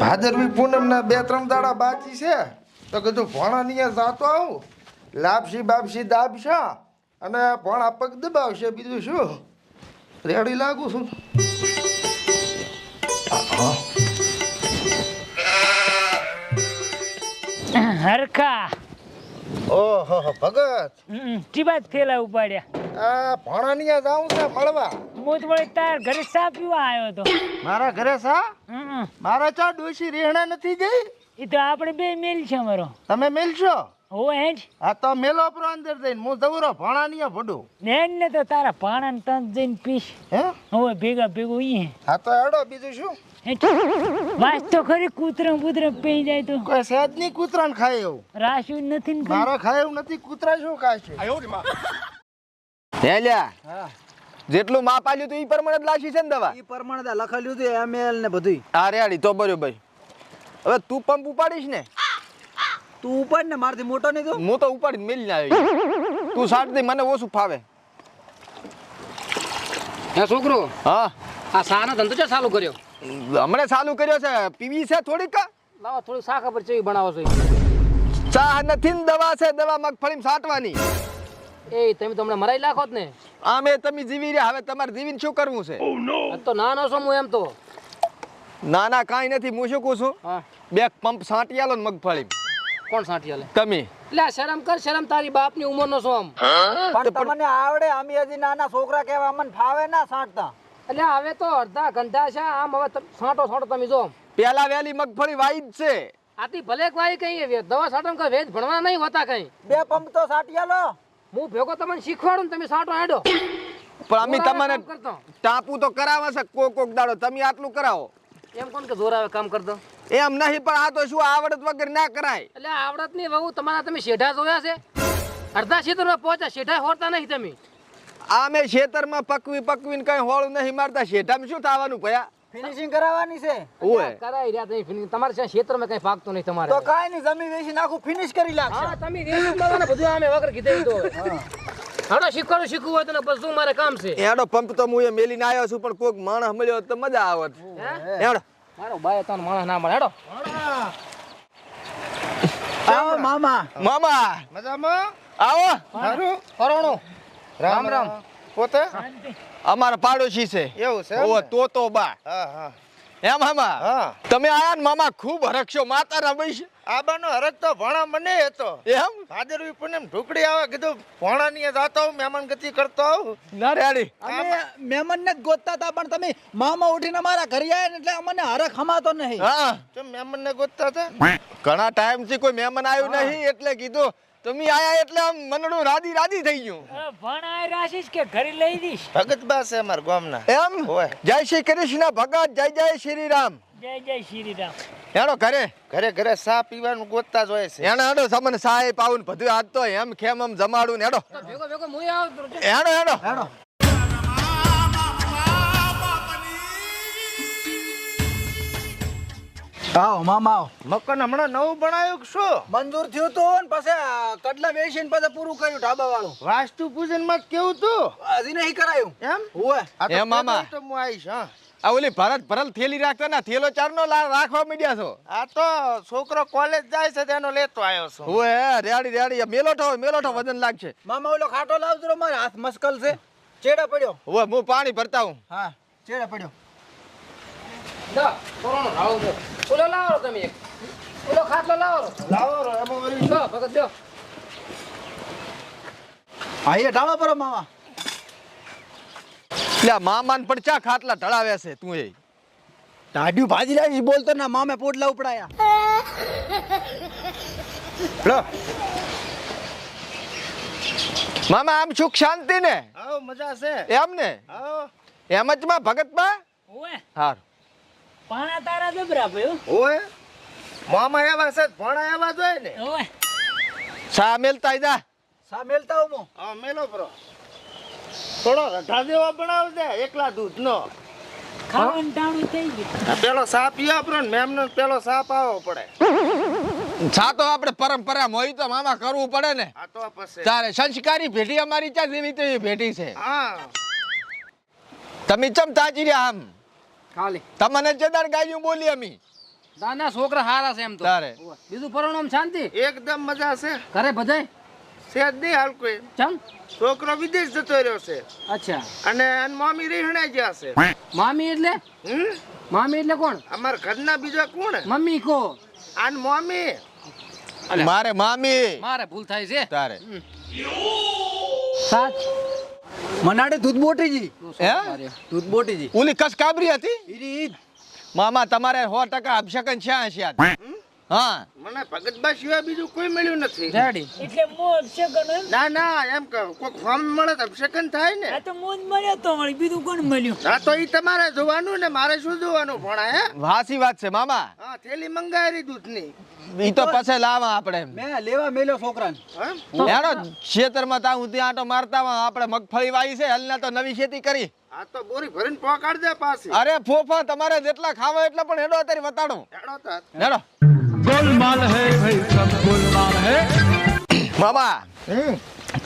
ભાદરવી પૂનમના 2-3 દાડા બાકી છે તો કીધું ભોણા ની જાતો આવું લાપસી બાપસી દાબશા અને ભોણા પગ દબાવશે બીજું શું રેડી લાગુ છું હરખા ઓહો ભગત ટીબા થેલા ઉપાડ્યા આ ભોણા ની જાઉં છે મળવા હું તો વળી તાર ઘરે ચા પીવા આવ્યો તો મારા ઘરે સા મારા ચા ડોશી રેહણા નથી ગઈ એ તો આપણે બે મેલ છે અમારો તમે મેલશો હો હેઠ આ તો મેલો પર અંદર જઈને હું દવરો ભોણા ની ભડું ને તો તારા પાણા ને તંત જઈને પીશ હે હવે ભેગા ભેગું ઈ હા તો હેડો બીજું શું વાસ તો ખરી કૂતરા પી જાય તો કોઈ સહેજ ની કૂતરાને ખાય એવું રાશ્યું નથી ને મારો ખાય એવું નથી કૂતરા શું ખાશે હેલ્યા જેટલું માપ આલ્યું તું ઈ પ્રમાણે જ લાશી છે ને દવા ઈ પ્રમાણે લખેલું હતું એમએલ ને બધુંય. આ રેડી તો બરોબર હવે તું પંપ ઉપાડીશ ને તું ઉપર ને મારથી મોટો નહીં તું. હું તો ઉપાડીને મેલી આવી તું સાટ દે મને ઓછું ફાવે હે છોકરો હા આ સાનો ધંધો છે ચાલુ કર્યો હમણે ચાલુ કર્યો છે પીવી છે થોડીક લાવો થોડી શા ખબર છે બનાવો છો ચા નથી ને દવા છે દવા મગફળીમાં સાટવાની એ તમે તમને મરાઈ લાખો જ ને આમે તમે જીવી રહ્યા હવે તમારે જીવીને શું કરવું છે આ તો નાનો છો હું એમ તો ના ના કાંઈ નથી હું શું કહું છું હા બે પંપ સાટી આલો ને મગફળી કોણ સાંટી આલે તમે એટલે આ શરમ કર શરમ તારી બાપની ઉંમરનો છો આમ પણ તમને આવડે અમે હજી નાના છોકરા કહેવા અમને ફાવે ના સાંટતા. એટલે હવે તો અડધા ઘંટા છે આમ હવે છાંટો તમે જો પેલા વેલી મગફળી વાઈ જ છે આથી ભલે કોઈ કઈ દવા સાટમ કઈ વેજ ભણવા નહીં હોતા કઈ બે પંપ તો સાટી આલો. હું ભેગો તમને શીખવાડું ને તમે સાટો હેડો પણ અમે તમને કામ કરતો ટાપુ તો કરાવે છે કોક દાડો તમે આટલું કરાવો એમ કોણ કે જોર આવે કામ કરતો એમ નહીં પણ આ તો શું આવડત વગર ના કરાય એટલે આવડત ની વહુ તમારા તમે શેઢા જોયા છે અડધા ક્ષેત્રમાં પહોંચ્યા શેઢા હોતા નહીં તમે આ મેં ખેતરમાં પકવીને કઈ હોળું નહીં મારતા શેઠામાં શું થવાનું ભયા ફિનિશિંગ કરાવવાની છે ઓય કરાઈ રહ્યા નહીં તમારે ત્યાં ક્ષેત્રમાં કઈ પાકતો નહીં તમારે તો કાઈ નહીં જમીન વેચી નાખું ફિનિશ કરી લાગશે. હા તમે રેસ મારવાના બધું આમે વગર કીધે તો હાડો શીખવું હોય તો ને બસ શું મારે કામ છે એડો પંપ તો હું એ મેલીને આવ્યો છું પણ કોક માણસ મળ્યો તો મજા આવત એડો મારો બાય તને માણસ ના મળે હેડો આવો મામા. મામા મજામાં આવો સારું કરોણો રામ રામ પોતે અમારા પાડોશી છે એવું છે ઓવો તો બા હા હા હે મામા હા તમે આયા ને મામા ખૂબ હરખશો માતા રમેશ આબાનો હરક તો ભણા મને હતો એમ ભાદરવી પૂનમ ઢુકડી આવે કીધું ભોણા ની જાતો આવું મહેમાન ગતિ કરતો આવું ના રેડી અમે મહેમાન ને જ ગોતતા હતા પણ તમે મામા ઉઠીને મારા ઘરે આવ્યા ને એટલે અમને હરખ હમાતો નહીં. હા કેમ મહેમાન ને ગોતતા હતા ઘણા ટાઈમ થી કોઈ મહેમાન આવ્યું નહીં એટલે કીધું તમે આયા એટલે આમ મનડું રાદી થઈ ગયું ભણાય રાશીશ કે ઘરે લઈ દઈશ ભગત બા છે અમારા ગામના એમ ઓય. જય શ્રી કૃષ્ણ ભગત જય શ્રી રામ જય શ્રી રામ હેડો ઘરે ઘરે ઘરે ચા પીવાનું ગોતતા જ હોય છે એનો હેડો તમને સાહેબ પાવું બધું આજ તો એમ ખેમ આમ જમાડું ને હેડો ભેગો મુય આવ હેડો આવો મામા આવો. મકાન હમણાં નવું બનાવ્યું કે શું મંજૂર થયું તું ને પછી કડલા વેચીને પછી પૂરું કર્યું ઢાબા વાળું. વાસ્તુ પૂજન માં કેવું તું હજી નહીં કરાયું એમ ઓય. આ તો એ મામા. કહેતો તો હું આવીશ હા આ ઓલી ભરલ થેલી રાખતા ને થેલો ચારનો રાખવા મીડ્યા છો આ તો છોકરો કોલેજ જાય છે તેનો લેતો આવ્યો છું ઓય રેડી મેલોઠો વજન લાગશે મામા ઓલો ખાટો લાવજો મારે હાથ મસ્કલ છે. ચેડા પડ્યો. ઓય હું પાણી ભરતા હું હા ચેડા પડ્યો. દા કરોણો રાવ દો ઓલો લાવો તમે એક ઓલો ખાટલો લાવો લાવો રો એમાં વળી દો ભગત દો હા એ ઢાબા પર મામા. એટલે મામાન પણ ચા ખાટલા ઢળાવ્યા છે તું એ ટાઢ્યું ભાજી લાવી બોલતો ના મામે પોટલા ઉપડાયા. લો મામા આમ સુખ શાંતિ ને આવો મજા છે એમ ને આવો એમ જ માં ભગત બા ઓય હારું પાણા તારા જબરા ભયો ઓય મામા એવા છે ભણા એવા જોઈએ ને ઓય સા મેલતા જા સા મેલતા હું. હા મેલો બ્રો થોડો રઢા જેવા બનાવજે એકલા દૂધ નો ખાવાનું ટાણું થઈ ગયું પેલો સાપ પીવા પડે ને મેમને પેલો સાપ આવવો પડે સા તો આપણે પરંપરા હોય તો મામા કરવું પડે ને આ તો પછી તારે સંસ્કારી ભેટી અમારી ચા જેવી તેવી ભેટી છે હા તમે ચમ તાજી રહ્યા આમ ખાલી તમને જદાર ગાયું બોલી અમી દાના છોકરા હારા છે એમ તો તારે બીજું પરણમ શાંતિ એકદમ મજા છે. ઘરે બધાય છે જ નહીં હાલ કોઈ. ચમ છોકરો વિદેશ જતો રહ્યો છે અચ્છા અને એન મમ્મી રીહણાઈ ગયા છે. મામી એટલે હમ? મામી એટલે કોણ અમારા ઘરના બીજા કોણ? મમ્મી કો આન મમ્મી. મારે મામી મારે ભૂલ થાય છે તારે સાચ મનાડે દૂધ બોટીજી હે દૂધ બોટીજી ઓલી કસ કાબરી હતી ઈરી મામા તમારે 100% અભિષેકન છે આશિયા હા મને ભગતબા સિવાય બીજું કોઈ મળ્યું નથી. રેડી એટલે મો અભિષેકન એમ? ના ના એમ કહું કોઈક ફોર્મ મળે તો અભિષેકન થાય ને. આ તો મોજ મળ્યો તો મળી બીજું કોણ મળ્યું? હા તો ઈ તમારે જોવાનું ને મારે શું જોવાનું ભણા હે? વાસી વાત છે મામા હા થેલી મંગાયેલી દૂધની. ઈ તો પછી લાવા આપણે મેં લેવા મેલ્યો છોકરાને હા? હેડો ખેતરમાં તા હું ત્યાં આટો મારતા માં આપણે મગફળી વાવી છે હલના તો નવી ખેતી કરી આ તો બોરી ભરીને પોકાડ દે પાછી. અરે ફોફા તમારે જેટલા ખાવા એટલા પણ હેડો અત્યારે વતાડો હેડો તાર. હેડો મામા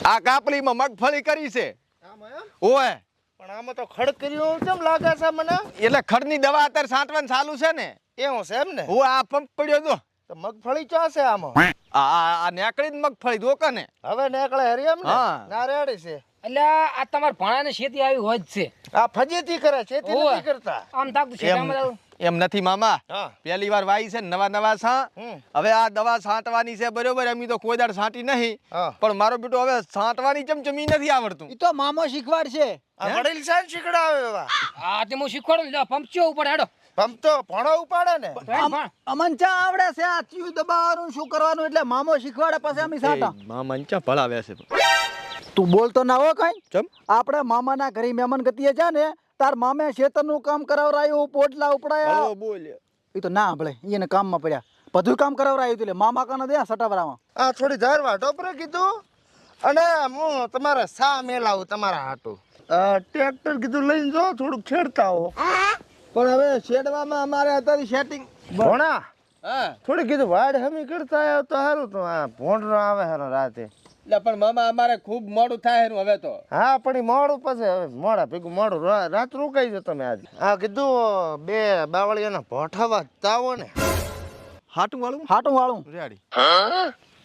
આ કાપલીમાં મગફળી કરી છે આમાં એમ? ઓય પણ આમાં તો ખડ કર્યું કેમ લાગે છે મને? એટલે ખડની દવા અત્યારે છાંટવાનું ચાલુ છે ને એવું છે એમ ને? હું આ પંપ પડ્યો તો તો મગફળી ચા છે આમાં? આ નેકળી જ મગફળી દોકા ને હવે નીકળે હરી એમ ને? હા. ના રેડી છે. એટલે આ તમારા ભણાને ખેતી આવી હોય જ છે આ ફજીતી કરે છે તે ઓવે. નથી કરતા. આમ તાકતું છે આમ જ. એમ નથી મામા હા. પહેલી વાર વાઈ છે ને નવા છા હમ. હવે આ દવા છાંટવાની છે બરોબર એમ તો કોઈ દાડ છાંટી નહીં હા. પણ મારો બેટો હવે છાંટવાની ચમચમી નથી આવડતું ઈ તો મામો શીખવાડ છે આ વડીલ સાહેબ શીખડાવે એવા. હા તે હું શીખવાડું લે પંપચો ઉપર હેડો પંપ તો ભણો ઉપાડે ને. અમન ચા આવડે છે આ ચિયું દબાવવાનું શું કરવાનું એટલે મામો શીખવાડે પછી અમે સાટા મામા ચા ભળાવે છે તું બોલતો ના હો કઈ ચમ આપણે મામાના ઘરે મહેમાન ગતિએ જા ને તાર મામે ખેતરનું કામ કરાવરાયું પોટલા ઉપડાયા બોલ એ તો ના ભલે એને કામમાં પડ્યા બધું કામ કરાવરાયું એટલે મામા કાને દે સટાવરામાં આ થોડી ધારવા ટોપરે કીધું અને હું તમારે સા મેલાવું તમારા હાટું. ટ્રેક્ટર કીધું લઈને જો થોડુંક છેડતા હો. પણ હવે શેડવામાં અમારે અત્યારે સેટિંગ ભણા હા થોડી કીધું વાડ હમી કરતા આવ્યો તો સારું તો આ ભોંડરો આવે હારો રાતે. એટલે પણ મામા અમારે ખૂબ મોડું થાય એનું હવે તો હા પણ ઈ મોડું પછી હવે મોડા ભેગું મોડું રાત રોકાઈ જો તમે આજે. આ કીધું બે બાવળિયાના ભોઠાવા તાવો ને. હાટું વાળું હાટું વાળું રેડી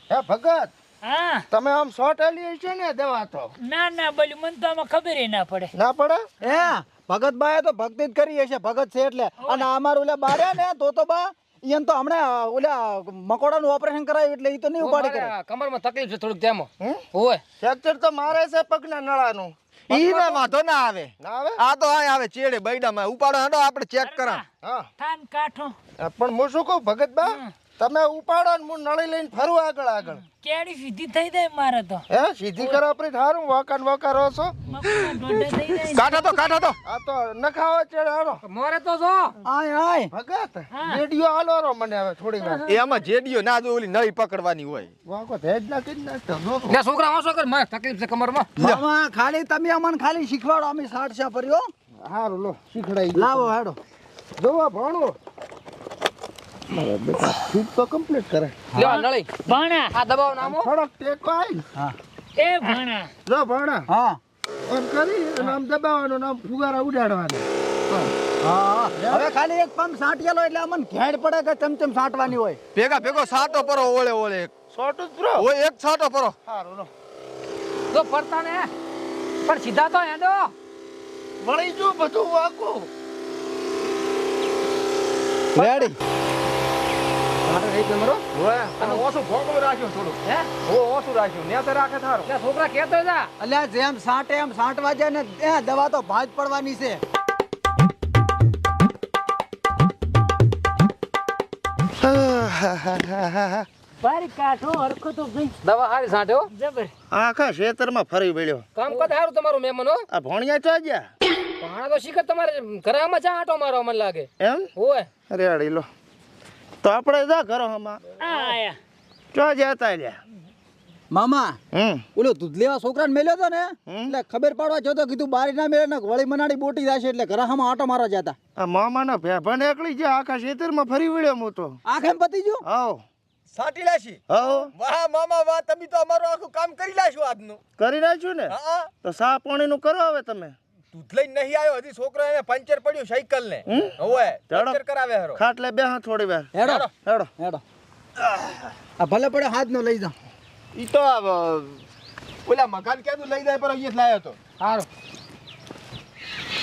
હે ભગત હા તમે આમ શોર્ટ આલી છે ને દવા તો ના ના બોલ્યું મને તો આમાં ખબર ના પડે. ના પડે? હે ભગત બાએ તો ભક્તિ જ કરી હશે ભગત છે એટલે અને અમારું ઓલા બારે ને તો બા ઈયન તો હમણાં ઓલા મકોડાનું ઓપરેશન કરાયું એટલે ઈ તો નહીં ઉપાડી કરે કમરમાં તકલીફ છે થોડુંક તેમાં હમ? હોય ફ્રેક્ચર તો મારે છે પગના નળાનું. ઈ ને વાંધો ના આવે ના આવે? આ તો આ આવે ચેડે બૈડામાં ઉપાડો હાડો આપણે ચેક કરા હા થાન કાઠો પણ હું શું કહું ભગત બા તમે ઉપાડો ને હું નળી લઈને ફરું આગળ કેડી સીધી થઈ જાય મારે તો હે સીધી કરો આપણે સારું વાકાન વાકા છો. મગના ઢોંઢા થઈ જાય ને. કાઢો તો આ તો નખાવો ચેડે હાલો. મોરે તો જો આય આય ભગત રેડિયો હાલો રો મને હવે થોડી વાર. એમાં જેડીયો ના જો ઓલી નળી પકડવાની હોય વાકો ભેજ નાખી જ નાખતો જો. લે છોકરા વાંસો કર મારે તકલીફ છે કમરમાં મામા ખાલી તમે અમને ખાલી શીખવાડો અમે સાટશા ભર્યો હારું લો શીખડાઈ ગયું. લાવો હેડો જોવા ભણો મારા બેટા ખૂબ તો કમ્પ્લીટ કરે. લેવા નળી ભણા આ દબાવ નામો થોડોક ટેકો આય. હા એ ભણા જો ભણા હા એમ કરી અને આમ દબાવવાનું ને આમ ફુગારા ઉડાડવાના. હા હવે ખાલી એક પંપ સાટિયેલો એટલે અમને ઘેડ પડે કે ચમચમ સાટવાની હોય ભેગા ભેગો સાટો પરો ઓળે ઓળે શોર્ટ જ બ્રો. ઓય એક સાટો પરો હારું લો તો ફરતા ને પણ સીધા તો હેડો મળી જો બધું વાકું. રેડી અને ઓછું ભોગવું રાખ્યું થોડું હે ઓછું રાખ્યું ને તો રાખે થારું લે છોકરા કેતો જા અલ્યા જેમ સાટે એમ સાટવા જાય ને એ દવા તો ભાજ પડવાની છે બારી કાઠો હરખો તો ભાઈ દવા હારી સાંઠ્યો જબર. આખા ખેતરમાં ફરી વળ્યો. કામ કદ હારું તમારું મહેમાન હો આ ભણ્યા ચા ગયા ભાણા તો શીખર તમારે ઘરમાં ચા આટો મારો મને લાગે એમ? હોય રેડી લો તો આપણે જા ઘરો હમા આ આયા ચો જતા લ્યા. મામા હમ ઓલો દૂધ લેવા છોકરાને મેલ્યો તો ને એટલે ખબર પાડવા જતો કીધું બારી ના મેળે ને વળી મનાડી બોટી જશે એટલે ઘરે હમા આટો મારવા જતા આ મામાના ભેભા એકલી ગયા આખા ખેતરમાં ફરી વળ્યો હું તો. આંખે પતી ગયું હાવ સાટી લાશી હાવ વાહ મામા વાહ તમે તો અમારું આખું કામ કરી લાશો આજનું કરી નાખ્યું ને હા તો સા પાણીનું કરો હવે તમે. દૂધ લઈને નહીં આવ્યો હજી છોકરો એને પંચર પડ્યું સાયકલ ને હવે પંચર કરાવે હરો ખાટલે બે હા થોડી વાર હેડો હેડો હેડો આ ભલે પડે હાથ નો લઈ જા ઈ તો ઓલા મકાન કેદું લઈ જાય પર અહીંયા જ લાયો તો સારું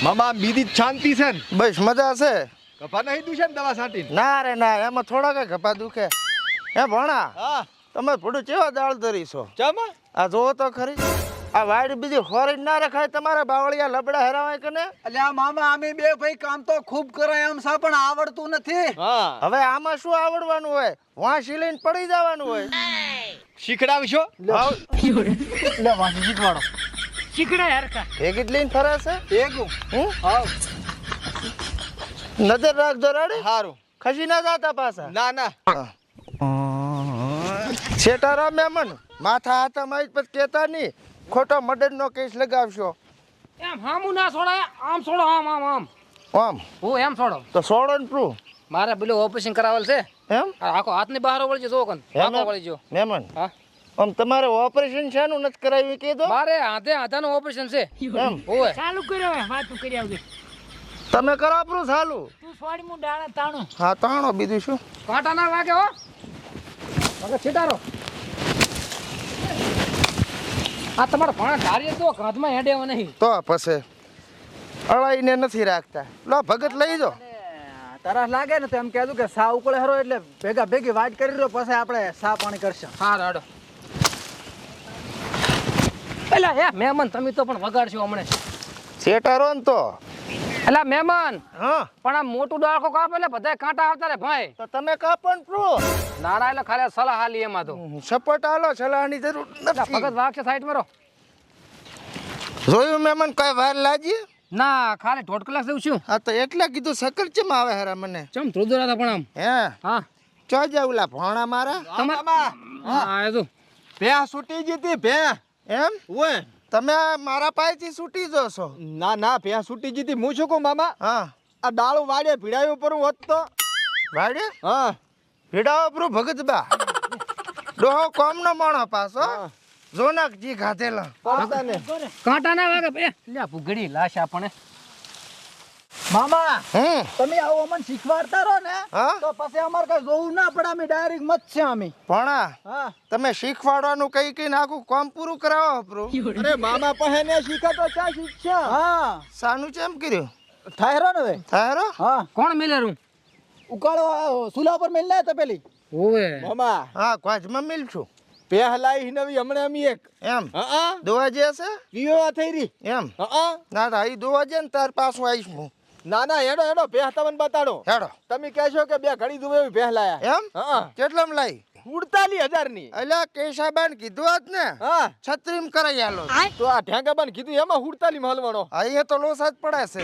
મામા બીજી જ શાંતિ છે ને બસ મજા છે કફા નહીં દુશે ને દવા છાંટીને ના રે ના એમાં થોડા કઈ ગપા દુખે હે ભણા હા તમે પડું કેવા દાળ ધરીશો ચમ આ જોવો તો ખરી આ વાડ બીજી ખોરી ના રખાય તમારા બાવળિયા લબડા હેરાવાય કને એટલે આ મામા અમે બે ભાઈ કામ તો ખૂબ કરાય એમ સા પણ આવડતું નથી હા હવે આમાં શું આવડવાનું હોય વાંસી લઈને પડી જવાનું હોય શીખડાવશો એટલે વાંચી શીખવાડો શીખડે હરખા ભેગી જ લઈને ફરે છે એકું હું આવ નજર રાખજો રાડી સારું ખસી ના જાતા પાછા ના ના છેટારા મેમન માથા હાથમાં આવી પછી કેતા નહીં ખોટો મર્ડર નો કેસ લગાવશો એમ હામું ના છોડાય આમ છોડો આમ આમ આમ આમ હું એમ છોડો તો સોડો ને પ્રૂ મારે પેલું ઓપરેશન કરાવેલ છે એમ આ આખો હાથની બહાર વળી જો કોણ આખો વળી જો મેમન હા આમ તમારે ઓપરેશન શાનું નથી કરાવ્યું કીધું મારે આધાનું ઓપરેશન છે એમ ઓય ચાલુ કર્યો હવે વાતું કરી આવજે તમે કરો પ્રૂ ચાલુ તું સોડી હું ડાણા તાણું હા તાણો બીજું શું કાંટા ના વાગે હો વાગે છીટારો આ તમારા ભણા ધારીએ તો કાંધમાં હેડેવો નહીં તો પછી અળાઈને નથી રાખતા લો ભગત લઈ જો તરસ લાગે ને તો એમ કહેતું કે સા ઉકળે હરો એટલે ભેગા ભેગી વાટ કરી રહ્યો પછી આપણે સા પાણી કરશે હા રાડો એલા હે મહેમાન તમે તો પણ વગાડશો હમણે શેટારો ને તો એલા મહેમાન હા પણ આ મોટું ડાળખો કાપે એટલે બધા કાંટા આવતા રે ભાઈ તો તમે કાપો ને પ્રૂ નાના એટલે ખાલી સલાહ હાલી એમાં તો સપોર્ટ આલો સલાહની જરૂર ભગત નથી વાગશે સાઈડ મારો જોયું મેમન કઈ વાર લાગી ના ખાલી 1.5 કલાક જેવું છું હા તો એટલે કીધું સકર ચમ આવે હરા મને ચમ ધ્રુદરા હતા પણ આમ હે હા ચો જાવલા ભોણા મારા તમાર હા એ તો ભેં છૂટી જીતી ભેં એમ ઓય તમે મારા પાસેથી છૂટી જશો ના ના ભેં છૂટી જીતી હું શું કહું મામા હા આ ડાળું વાડે ભીડાયું પર હોત તો વાડે હા ભીડાઓ પ્રો ભગતબા ડોહો કોમ નો મોણો પાછો હા. જોનાકજી ખાધેલા પડતા ને કાંટા ના વાગે બે લ્યા ભૂગડી લાશ આપણને મામા તમે આવો અમને શીખવાડતા રહો ને હા? તો પછી અમારે કઈ જોવું ના પડે અમે ડાયરેક્ટ મત છે અમે ભણા હા તમે શીખવાડવાનું કઈ કઈ આખું કામ પૂરું કરાવો પ્રો અરે મામા પાસે ને શીખા તો ચા શીખશે હા સાનું ચેમ કર્યું ઠાયરો ને હવે થાયરો હા કોણ મેલેરું ઉકાળો સુલા પર મેલ તો પેલી ઓવે મામા હા કોચમાં મિલશું ભેં લાઈ નવી હમણે અમી એક એમ હા દોવા જે છે પીવા થઈ રહી એમ હા ના ના એ દોવા જે ને તાર પાછું આવીશ હું ના ના હેડો હેડો ભેં તમને બતાડો હેડો તમે કહેશો કે બે ઘડી દુબે ભેં લાયા એમ હા કેટલામ લાઈ 48,000 ની અલ્યા કેશાબાન કીધું હોત ને હા છત્રીમ કરાઈ આલો તો આ ઢેંગાબાન કીધું એમાં 48 માં હલવાનો અહીંયા તો લોસા જ પડે છે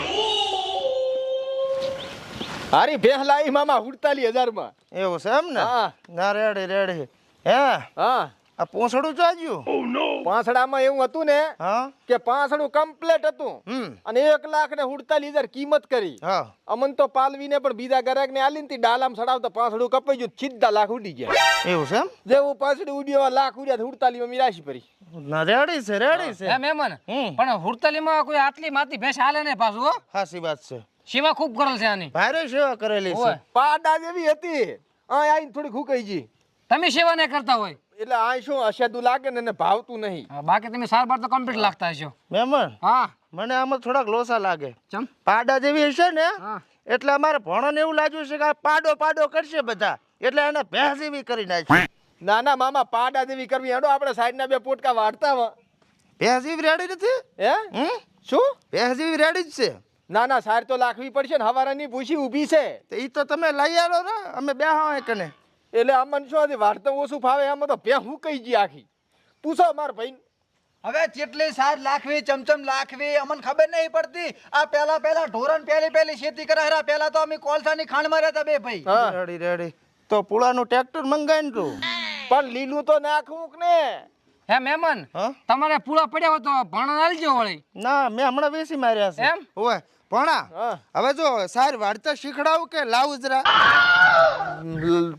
હારી ભેં લાઈ મામા 48,000 માં એવું છે એમ ને હા ના રેડી રેડી હે હા આ પૂંછડું ચાજ્યું પાંસડામાં એવું હતું ને હા કે પાંસડું કમ્પ્લીટ હતું અને 1,48,000 કિંમત કરી હા અમન તો પાલવીને પણ બીજા ગ્રાહક ને આલી ને ડાલામ સડાવતા પાંસડું કપાઈ ગયું સીધા લાખ ઉડી ગયા એવું છે એમ જેવું પાંસડું ઉડ્યો લાખ ઉડ્યા 48 માં મિરાશી પડી ના રેડી છે રેડી છે હે મહેમાન હમ. પણ હુડતલીમાં કોઈ આટલી માતી ભેંસ હાલે ને પાછું હો હાસી વાત છે સેવા ખૂબ કરેલ છે આની ભારે સેવા કરેલી છે ઓય. પાડા જેવી હતી આ આઈને થોડી ખૂકાઈ ગઈ તમે સેવા નહીં કરતા હોય એટલે આ શું અશેદું લાગે ને એને ભાવતું નહીં હા, બાકી તમે સારવાર તો કમ્પ્લીટ લાગતા હશો મહેમાન હા મને આમાં થોડાક લોસા લાગે ચમ પાડા જેવી હશે ને હા એટલે અમારે ભણોને એવું લાગ્યું છે કે આ પાડો પાડો કરશે બધા એટલે એને ભેંસ જેવી કરી નાખી ના ના મામા પાડા જેવી કરવી હેડો આપણે સાઈડના બે પોટકા વાળતા વા ભેંસ જેવી રેડી નથી હે શું ભેંસ જેવી રેડી જ છે ના ના સાર તો લાખવી પડશે ને હવારાની ભૂસી ઊભી છે તો એ તો તમે લઈ આલો ને અમે બે હા કને એટલે અમન શું હતી વાર્તા ઓછું ફાવે આમાં તો ભે હું કહી ગઈ આખી પૂછો માર ભાઈ હવે જેટલી સાર લાખવી ચમચમ લાખવી અમને ખબર નહીં પડતી આ પેલા ઢોરણ પેલી ખેતી કરે હરા પેલા તો અમે કોલસાની ખાંડમાં રહેતા બે ભાઈ હા રેડી રેડી તો પુળાનું ટ્રેક્ટર મંગાવીને તું પણ લીલું તો નાખવું કે ને હે મહેમાન હા તમારે પૂળા પડ્યા હોય તો ભાણા આલજો વળી ના મેં હમણાં બેસી માર્યા છે એમ? ઓય ભણા હા હવે જો સાર વાળતા શીખડાવું કે લાવું જરા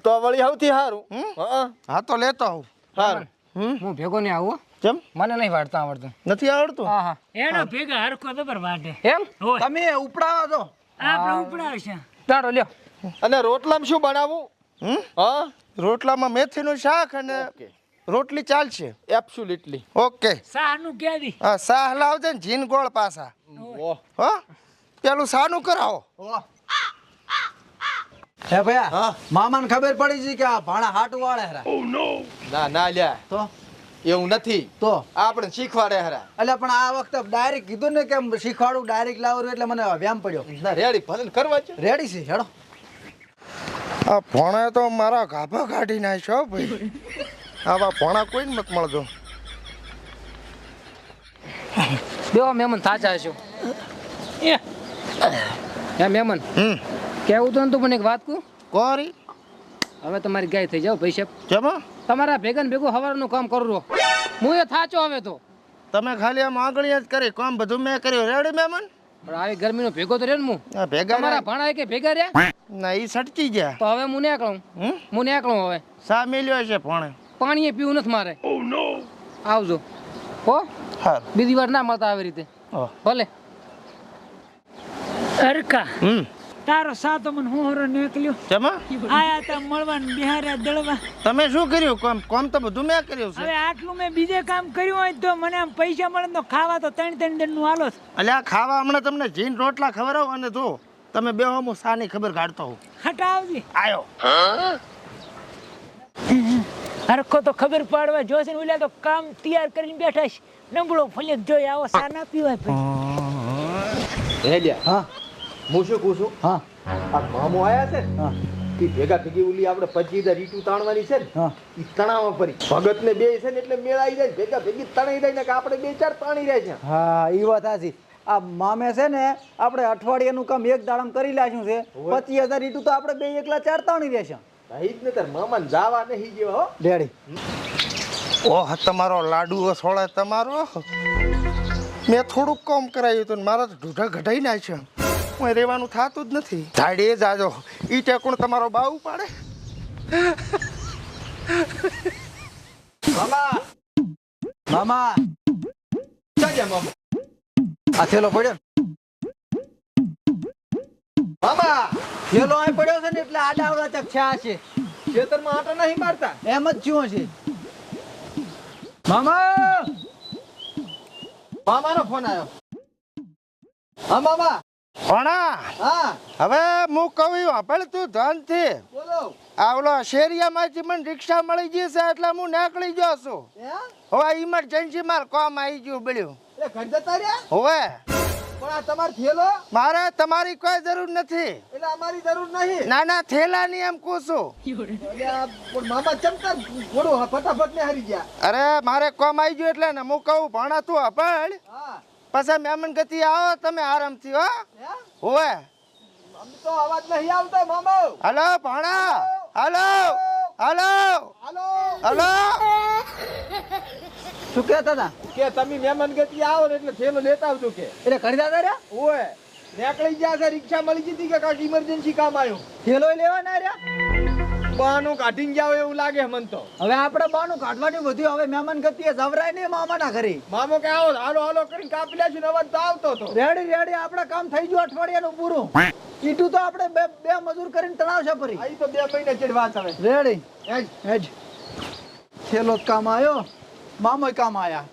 તો વળી સૌથી સારું હમ? હા હા તો લેતો આવું સારું હમ હું ભેગો નહીં આવું હો. કેમ મને નહીં વાળતા આવડતું. નથી આવડતું? હા હા એનો ભેગા હરકો જબર વાટે એમ હોય તમે ઉપડાવા દો. આપણે ઉપડાવશે તારો લ્યો. અને રોટલામાં શું બનાવવું? હમ હા રોટલામાં મેથીનું શાક અને રોટલી ચાલશે. એબ્સોલ્યુટલી. ઓકે સાનું કેદી હા શાહ લાવજે ને જીન ગોળ પાછા. ઓહ હો પેલું શાનું કરાવો. હે ભૈયા હા. મામાને ખબર પડી છે કે આ ભાણા હાટુ વાળે હરા. ના ના લ્યા તો એવું નથી. તો આપણે શીખવાડે હરા. એટલે પણ આ વખતે ડાયરેક્ટ કીધું ને કે શીખવાડું ડાયરેક્ટ લાવરું એટલે મને વ્યામ પડ્યો. ના રેડી ભલે ને કરવા છે. રેડી છે હેડો. આ ભોણા તો મારા ગાભા કાઢી નાખ્યો ભાઈ. આવા ભોણા કોઈ મત મળજો. બેહો મહેમાન થાચા છો. એ હે મહેમાન કેવું તો નતું પણ એક વાત કહું. કોરી હવે તમારી ગાય થઈ જાવ ભાઈ સાહેબ. જમા તમારા ભેગા ને ભેગું હવારનું કામ કરું રહો. હું એ થાચો હવે તો. તમે ખાલી આમ આંગળીਆਂ જ કરી કામ બધું મેં કર્યું. રેડી મહેમાન? પણ આવી ગરમીનો ભેગો તો રે ને હું. આ ભેગા તમારા રહ્યા? ભાણા કે ભેગા રહ્યા ના ઈ સટકી ગયા. તો હવે હું નીકળું. હમ હું નીકળું હવે. સા મેલ્યો છે ભોણે. પાણી એ પીવું નથી મારે. આવજો હો. હા બીજી વાર ના મળતા આવી રીતે. ભલે. હરકા તારો સાતો મને હોરો નીકળ્યો જમા આયા તા મળવાન બિહાર્યા દળવા. તમે શું કર્યું? કામ તો બધું મેં કર્યું છે. હવે આટલું મેં બીજે કામ કર્યું હોય તો મને આમ પૈસા મળે તો ખાવા તો 3-3 દિનનું હાલો છે. એટલે આ ખાવા હમણાં તમને જીન રોટલા ખવડાવો અને જો તમે બે હું સાની ખબર કાઢતો હોઉં. હટાવજી આયો હરખો તો ખબર પાડવા જોશે ને ઓલા તો કામ તૈયાર કરીને બેઠા છે. નબળો ફલેક જોઈ આવો સા ના પીવાય પછી. હે લ્યા હા હું શું કહું છું? હા આ મામો આયા છે ને હા ઈ ભેગા ભેગી ઓલી આપણે 25,000 ઈટું તાણવાની છે ને હા ઈ તણાવમાં પડી ભગત ને બે છે ને એટલે મેળાઈ જાય ભેગા ભેગી તણાઈ જાય ને કે આપણે 2-4 તાણી રહે છે. હા ઈ વાત સાચી. આ મામે છે ને આપણે અઠવાડિયાનું કામ એક દાડામાં કરી લાશું છે. 25,000 ઈટું તો આપણે બે એકલા 4 તાણી રહેશે. ભાઈ જ ને તાર મામાને જાવા નહીં જેવા હો. રેડી. ઓહ તમારો લાડુ સોળે તમારો. મેં થોડુંક કામ કરાયું હતું ને મારા તો ઢૂઢા ઘટાઈ નાખ્યા. હું રહેવાનું થતું જ નથી. ધાડીએ જાજો ઈ ટેકુણ તમારો બાવ પાડે. મામા મામા ક્યાં ગયા મામા? આ થેલો પડ્યો. મામા થેલો અહીં પડ્યો છે ને એટલે આડા આવડા ચક છા છે. ખેતરમાં આટા નહીં મારતા? એમ જ થયું છે. મામા મામાનો ફોન આવ્યો. હા મામા. ભણા હા હવે હું કહું આપણે તું ધનથી બોલો. આવલો શેરિયામાંથી મને રિક્ષા મળી ગઈ છે એટલે હું નીકળી ગયો છું. હવે ઇમરજન્સી માર કામ આવી ગયું બળ્યું. એ ઘર જતા રહ્યા? હવે પણ આ તમારો થેલો? મારે તમારી કોઈ જરૂર નથી. એટલે અમારી જરૂર નહીં. ના ના થેલાની એમ કહું છું. એટલે આ પણ મામા ચમતા થોડું ફટાફટ ને હારી ગયા. અરે મારે કામ આવી ગયું એટલે ને હું કહું ભણા તું અપડ હા પછી મહેમાન ગતિ આવો તમે આરામથી હો. હે? હોવે આમ તો અવાજ નહીં આવતો મામો. હલો ભણા હલો હલો હાલો. હલો શું કહેતા હતા? કે તમે મહેમાન ગતિ આવો ને એટલે થેલો લેતા આવજો કે. એટલે કરી દાદા રહ્યા ઓય નીકળી ગયા છે રિક્ષા મળી જતી કે કાંઈક ઇમરજન્સી કામ આવ્યું. થેલો લેવા ના રહ્યા. બહાનું કાઢીને જાવ એવું લાગે મન તો. હવે આપણે બાનું કાઢવાનું બધું હવે મહેમાન ગતિએ જવરાય નહીં મામાના ઘરે. મામો કે આવો હાલો હાલો કરીને કાપી લેશું ને અવાજ તો આવતો હતો. રેડી રેડી આપણે કામ થઈ ગયું અઠવાડિયાનું પૂરું. ઈટું તો આપણે બે મજૂર કરીને તણાવશે ફરી. આ ઈ તો 2 મહિના ચેડ વાત આવે. રેડી હેજ. હેજ થેલો જ કામ આવ્યો, મામોય કામ આયા.